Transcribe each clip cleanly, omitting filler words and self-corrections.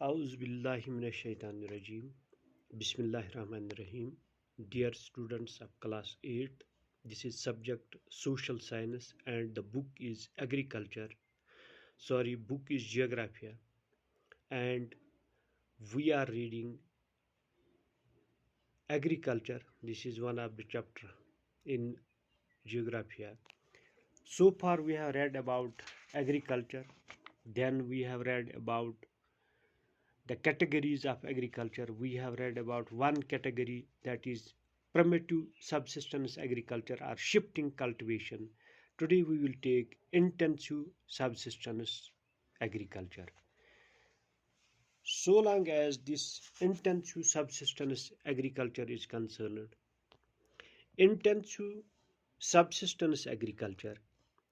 Auzubillahiminash-shaytanir-rajim. Bismillahir-rahmanir-rahim. Dear students of class 8, this is subject social science and the book is agriculture. Book is geography and we are reading agriculture. This is one of the chapter in geography. So far we have read about agriculture. Then we have read about the categories of agriculture. We have read about one category, that is primitive subsistence agriculture or shifting cultivation. Today we will take intensive subsistence agriculture. So long as this intensive subsistence agriculture is concerned, intensive subsistence agriculture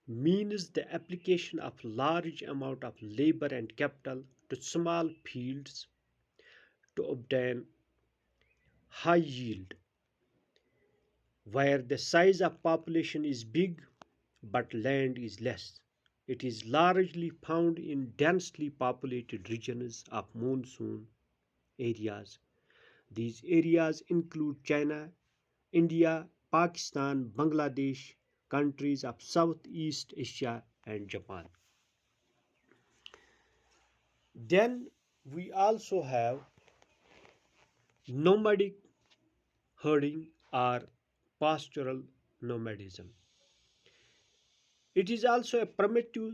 means the application of large amount of labor and capital to small fields to obtain high yield, where the size of population is big but land is less. It is largely found in densely populated regions of monsoon areas. These areas include China, India, Pakistan, Bangladesh, countries of Southeast Asia, and Japan. Then we also have nomadic herding or pastoral nomadism. It is also a primitive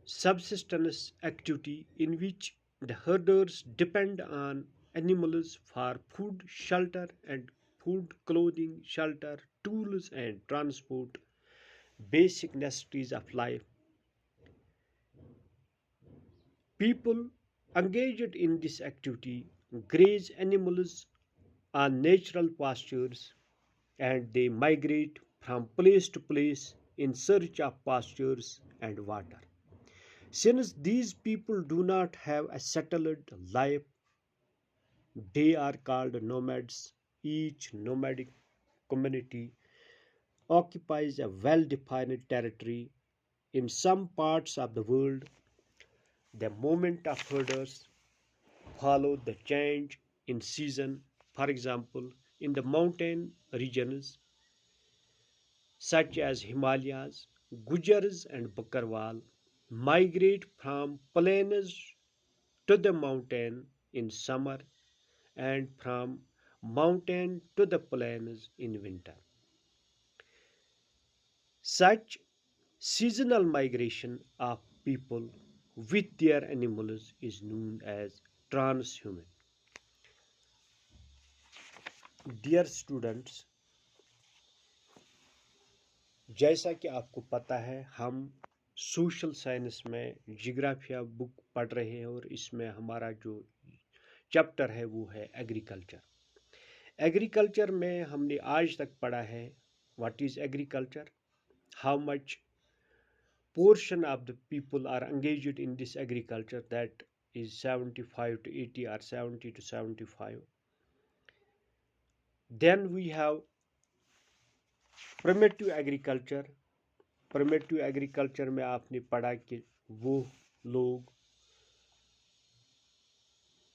subsistence activity in which the herders depend on animals for food, shelter, and food, clothing, shelter, tools, and transport, basic necessities of life. People engaged in this activity graze animals on natural pastures and they migrate from place to place in search of pastures and water. Since these people do not have a settled life, they are called nomads. Each nomadic community occupies a well defined territory. In some parts of the world, the movement of herders follow the change in season. For example, in the mountain regions such as Himalayas, Gujars and Bakarwal migrate from plains to the mountain in summer and from mountain to the plains in winter. Such seasonal migration of people with their animals is known as transhuman. Dear students, जैसा कि आपको पता है हम social science में जियोग्राफिया book पढ़ रहे हैं और इसमें हमारा जो चैप्टर है वो है एग्रीकल्चर। एग्रीकल्चर में हमने आज तक पढ़ा है what is agriculture, how much portion of the people are engaged in this agriculture, that is 75 to 80 or 70 to 75. Then we have primitive agriculture. primitive agriculture में आपने पढ़ा कि वो लोग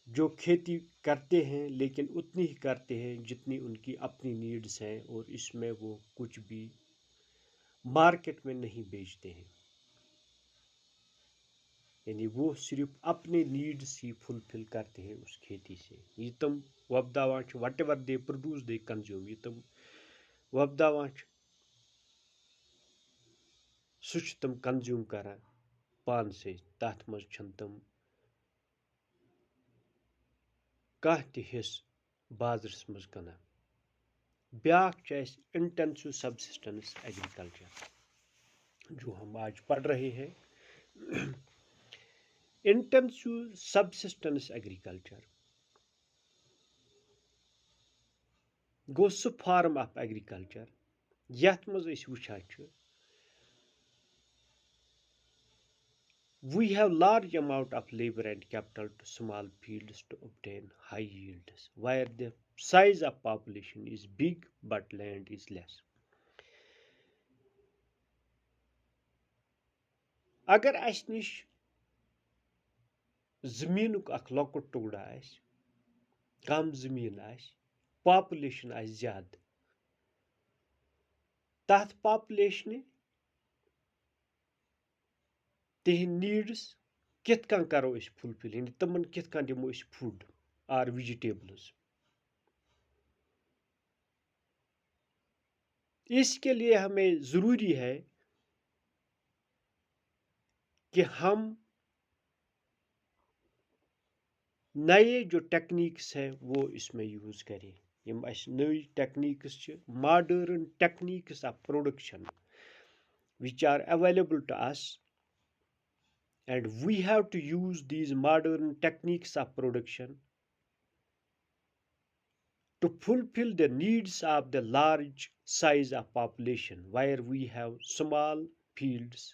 जो खेती करते हैं लेकिन उतनी ही करते हैं जितनी उनकी अपनी नीड्स हैं और इसमें वो कुछ भी मार्केट में नहीं बेचते हैं, यानी वो सिर्फ अपने नीड्स ही फुलफिल करते हैं उस खेती से। ये तुम वपदावान whatever they produce they consume, ये तुम वपदावान सह तुम कंज्यूम करान पान से, तथ मज तुम कह हिस्स बाजरस मज कना। ब्याक इंटेंसिव सबसिस्टेंस एग्रीकल्चर जो हम आज पढ़ रहे हैं। इंटेंसिव सबसिस्टेंस एग्रीकल्चर गो सह फॉर्म ऑफ एग्रीकल्चर यथ मज वुचान we have large amount of labor and capital to small fields to obtain high yields, where the size of population is big but land is less. अगर अस निश ज़मीनुक अख लॉकुट टुकड़ा आसि, कम ज़मीन आसि, पॉपुलेशन आसि ज़्यादा, तथ पॉपुलेशनि तिहिंद नीड्स कित कन करो अस फुलफिल, यानी तमन कित कन दिमो अस फूड और वेजिटेबल्स। इसके लिए हमें ज़रूरी है कि हम नए जो टेक्निक्स हैं वो इसमें यूज़ करें। यम अस नई टेक्निक्स छ, modern techniques of production which are available to us, and we have to use these modern techniques of production to fulfill the needs of the large size of population where we have small fields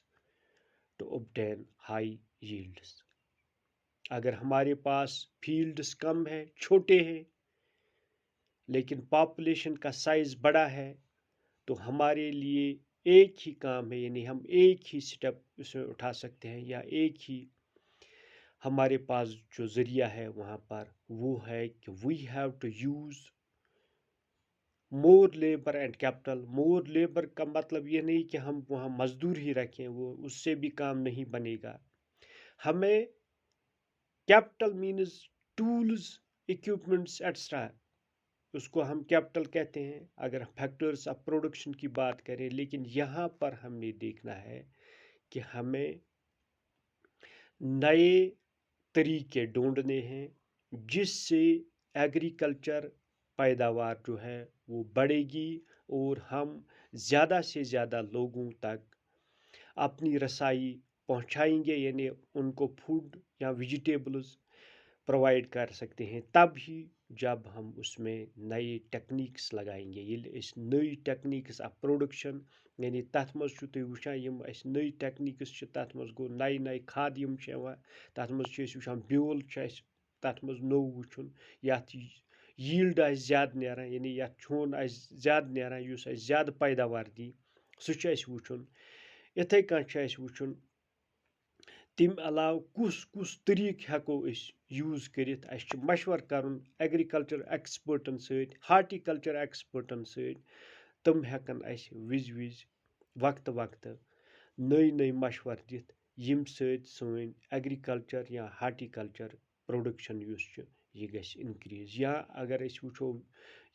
to obtain high yields. अगर हमारे पास fields कम है, छोटे हैं, लेकिन population का size बड़ा है, तो हमारे लिए एक ही काम है, यानी हम एक ही स्टेप उसमें उठा सकते हैं, या एक ही हमारे पास जो ज़रिया है वहाँ पर वो है कि we have to use more labour and capital. More labour का मतलब ये नहीं कि हम वहाँ मजदूर ही रखें, वो उससे भी काम नहीं बनेगा। हमें capital means tools, equipments extra, उसको हम कैपिटल कहते हैं अगर फैक्टर्स ऑफ प्रोडक्शन की बात करें। लेकिन यहाँ पर हमने देखना है कि हमें नए तरीके ढूंढने हैं जिससे एग्रीकल्चर पैदावार जो है वो बढ़ेगी और हम ज़्यादा से ज़्यादा लोगों तक अपनी रसाई पहुंचाएंगे, यानी उनको फूड या वेजिटेबल्स प्रोवाइड कर सकते हैं। तब ही जब हम उसमें नए टेक्निक्स लगाएंगे, ये इस नई टेक्निक्स ऑफ प्रोडक्शन, यानी तथ मज छु तुम वुचान यम अस नई टेक्निक्स छ, तथ मज गो नए नए खाद यम छ यवान, तथ मज छ अस वुचान ब्योल छ अस तथ मज नो वुचुन, यथ यील्ड आस ज़्यादा नेरान, यानी यथ छोन आस ज़्यादा नेरान, युस आस ज़्यादा पैदावार दी, सु छ अस वुचुन। इथे कन छ अस वुचुन तम अलाव कुस कुस तरीक हेको अस यूज़ करित। अस छ मशवर करन एग्रीकल्चर एक्सपर्टन सत, हार्टिकल्चर एक्सपर्टन सत, तम हेकन अस विज विज वक्त वक्त नई नई मशवर दित, यम सत सोन एग्रीकल्चर या हार्टिकल्चर प्रोडक्शन युस छ यह गस इनक्रीज। या अगर अस वुचो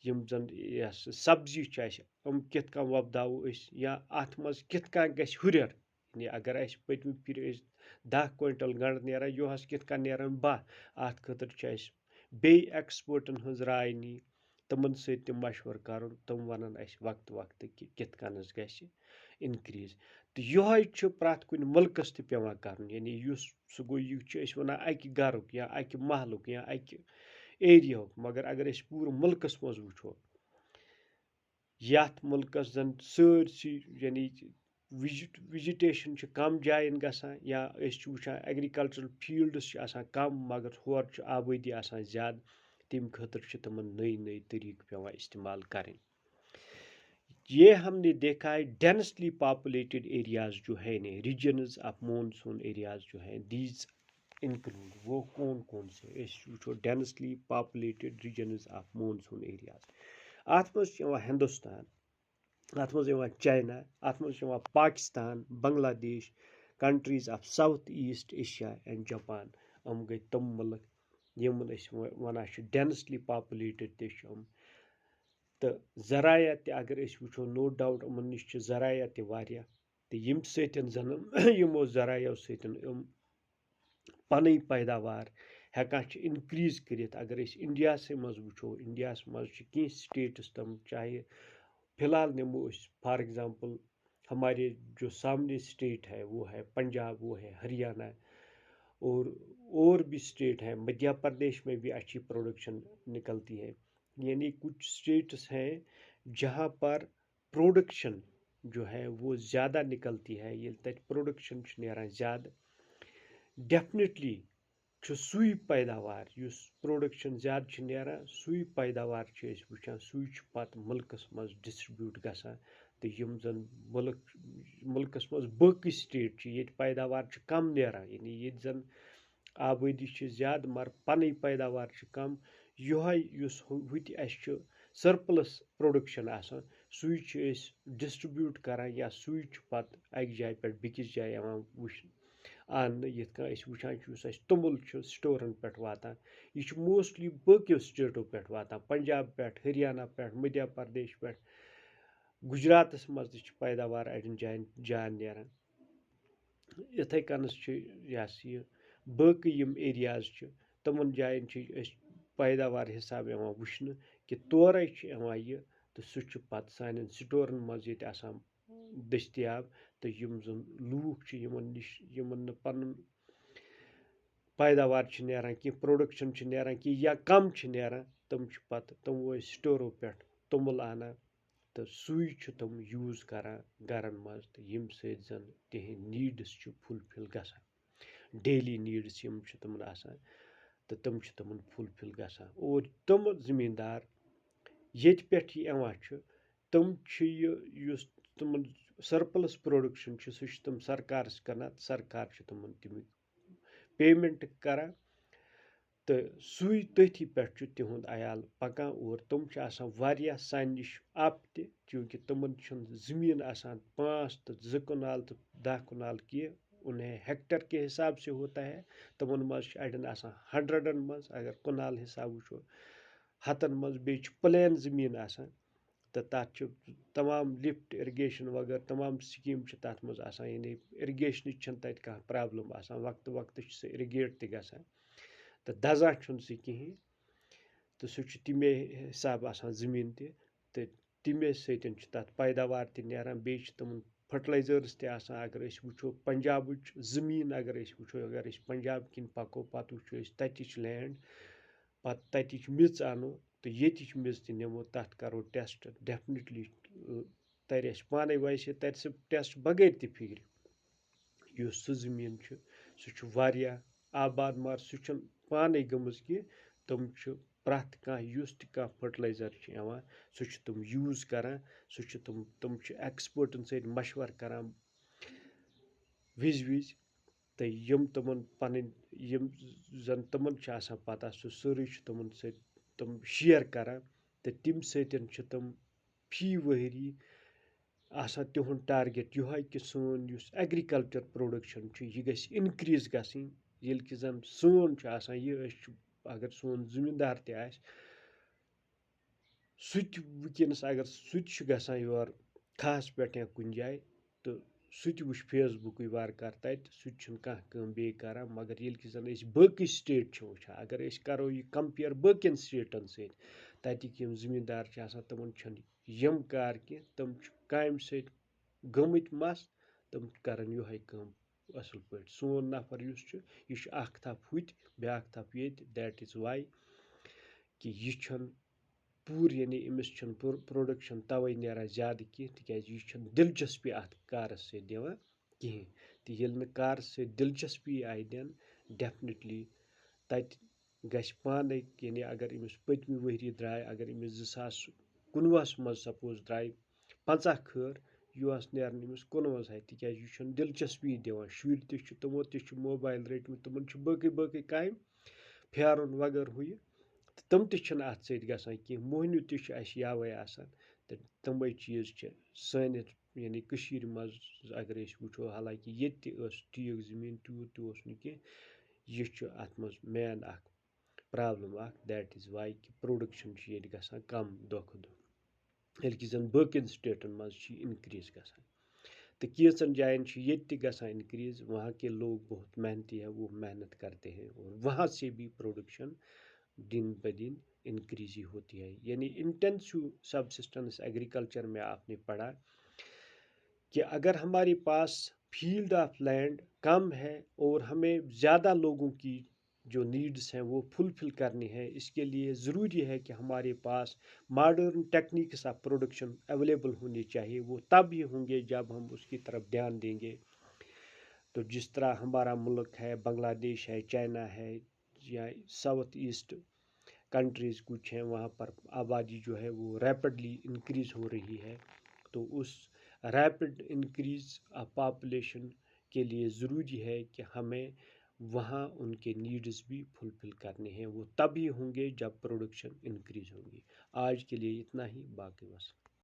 यम जन यस सब्जी छ अस हम कित कन वोपदावो अस, या अथ मज कित कन गस हुरर, यानी अगर अस पतम फिर 10 क्विंटल गंड नेरान, योहस कित कन नेरान 12, अत खतर छ अस बे एक्सपर्टन हज राय नी, तमन सत मशवर करन, तम वनन अस वक्त वक्त कि कित कनस गस इनक्रीज। तो यह प्रत कुन मुल्कस तह पेवान करन, यानी युस सह गो यह वनान अकि गरुक या अकि महलुक या अकि एरिया, मगर अगर अस पूरे मुल्कस मज वुचो, यथ मुल्कस जन सरसी यानी विजिटेशन कम जायन गसान, या वुचान एग्रीकल्चरल फील्ड्स कम मगर होर आबादी ज़्यादा, तम खतर तमन नई नई तरीक पेवान इस्तेमाल करें। ये हमने देखा है डेंसली पॉपुलेटेड एरियाज जो है ने, रीजन्स ऑफ मॉनसून एरियाज जो है, दीज इंक्लूड, वो कौन कौन से वो densely populated regions of monsoon areas. अत मज हिंदुस्तान, अत मज चाइना, अत मज Pakistan, Bangladesh, countries of South East Asia and Japan. हम गई तम मुल्क यमन वन डेंसली पॉपुलेटेड तम। तो ज़राया तह अगर वो नो डाउट यमन नश ज़राया तह वारिया, तो यम सतन जन यमो ज़रायो सतन पन पैदावार हेकान इनक्रीज करित। अगर इंडिया से मज वो, इंडिया मज कह स्टेट्स तम, चाहे फिलहाल नमो फॉर एग्जांपल हमारे जो सामने स्टेट है वो है पंजाब, वो है हरियाणा, और भी स्टेट है, मध्य प्रदेश में भी अच्छी प्रोडक्शन निकलती है। यानी कुछ स्टेट्स हैं जहाँ पर प्रोडक्शन जो है वो ज़्यादा निकलती है, ये तक प्रोडक्शन नेरान ज़्यादा, डेफिनेटली सुई पैदावार युस प्रोडक्शन ज़्यादा नेरान, सुई पैदावार वुचान, सुई पत मुल्कस मज डिस्ट्रीब्यूट गसान। तो यम जन मुल्कस मज बाकी स्टेट ये पैदावार कम नेरान, यानी ये जन आबादी ज़्यादा मगर पन पैदावार कम यह सरप्लस प्रोडक्शन सू डिस्ट्रीब्यूट करान या सू पत अक जाय पे बिकिस जाय आन वुचान तुमुल स्टोरन पे वातान यह मोस्टली बको स्टेटों पे वातान पंजाब पे हरियाणा पे मध्य प्रदेश पे गुजरात मज पैदावार अड़न जान नेरान इथे कन यह बाकी एरियाज तमन जायन पैदावार हिसाब वुचन कि तोरे यह तो सह पत सान स्टोरन मज दस्तियाब तो जन लूख यमन पन पैदावार नेरान कि प्रोडक्शन नेरान कि या कम नेरान तम पत तमो स्टोरों पे तुमुल आना तो सूई तम यूज करान गरन मज तो यम सन तिहद नीड्स फुलफिल गसान डेली नीड्स यम तमन आसान तो तम तमन फुलफिल गसान और तम जमींदार ये पे तम तमन सरप्लस प्रोडक्शन सह तम सरकार करना सरकार तमन तमिक पेमेंट करान तो सूई तथी पे तिहुंद अयाल पकान और तम वारिया सान निश आप चूंकि तमन जमीन आसान 5 तो 2 कनाल तो 10 कनाल की उन्हें हेक्टर के हिसाब से होता है तमन मज अड़न आसान 100 मज अगर कनाल हिसाब वो हतन मज बे प्लेन जमीन आसान तो तथ तमाम लिफ्ट इरिगेशन वगैरह तमाम स्कीम तथ मज आसान यानी इरिगेशन तत कह प्रॉब्लम आसान वक्त वक्त से इरिगेट त गसान तो दजा सह कहें तो सह तमे हिसाब जमीन तो तमे सतन तथ पैदावार तरान बे तम फर्टिलाइजर्स अगर वो पंजाब जमीन अगर वो अगर पंजाब किन पको पत वो तच लैंड पत तच मिच अनो तो ये मिच नमो तथ करो टेस्ट डेफिनेटली तर पाने वैसे तर सह टेस्ट बगैर त फिक्र सह जमीन सह आबाद मगर सह पाने गमज कि तम प्रथ कह फर्टिलाइजर सह तम यूज करान सह तम एक्सपर्टन सत मशवर करान विज विज तो यम तमन पन यम जन तमन पता सह सोरे तमन सत तम शेयर करान तो तम सतन तम फी वहरी तिहुंद टारगेट यह कि सोन एग्रीकल्चर प्रोडक्शन यह गस इनक्रीज गसिन ये कि जन सोन यह अगर सोन जमींदार त वुकनस अगर गसान योर खास पे या कुन जाए तो वुच फेसबुक वार कार तत सह बे करान मगर ये कि जन बाकी स्टेट वुचान अगर करो यह कंपेयर बाकियन स्टेटन सतिक जमींदार तमन यम कार कि तम काम सत गमित मस तम करन यह असल पे सोन नफर यह अख थप हुत ब्याक थप ये दैट इज वाई कि यह पूर यानी अमिस प्रोडक्शन तवे नेरान ज्यादा की यह दिलचस्पी अत कारस से दिवान कहें तो ये कार से दिलचस्पी आई दिन डेफिनेटली तत गस पाने यानी अगर अमिस पतमी वहरी द्राय अगर अमिस 2019 मज सपोज द्राय 50 खर यह नेरन अमिस 19 तिक यह दिलचस्पी दिवान शुर तमो मोबाइल रटम तमन बाकी बाकी काम फेरन वगैरह हुई तम अत गसान कह मोहनी तवे आसान तो तमे चीज सन यानी मज अगर वो हालांकि ये ठीक जमीन तूत तह यह अत मज main problem that is why कि प्रोडक्शन ये गसान कम दह दह कि जन बाकियन स्टेटन मज इनक्रीज गसान तो कैसन जायन ये गसान इनक्रीज वहाँ के लोग बहुत मेहनती है वो मेहनत करते हैं और वहाँ से भी प्रोडक्शन दिन ब दिन इंक्रीज ही होती है यानी इंटेंसिव सबसिस्टेंस एग्रीकल्चर में आपने पढ़ा कि अगर हमारे पास फील्ड ऑफ लैंड कम है और हमें ज़्यादा लोगों की जो नीड्स हैं वो फुलफिल करनी है इसके लिए ज़रूरी है कि हमारे पास modern techniques of production available होनी चाहिए वो तब ही होंगे जब हम उसकी तरफ ध्यान देंगे तो जिस तरह हमारा मुल्क है बांग्लादेश है चाइना है या साउथ ईस्ट कंट्रीज़ कुछ हैं वहाँ पर आबादी जो है वो रैपिडली इंक्रीज़ हो रही है तो उस रैपिड इंक्रीज़ ऑफ पॉपुलेशन के लिए ज़रूरी है कि हमें वहाँ उनके नीड्स भी फुलफ़िल करने हैं, वो तभी होंगे जब प्रोडक्शन इंक्रीज़ होगी। आज के लिए इतना ही, बाकी बस।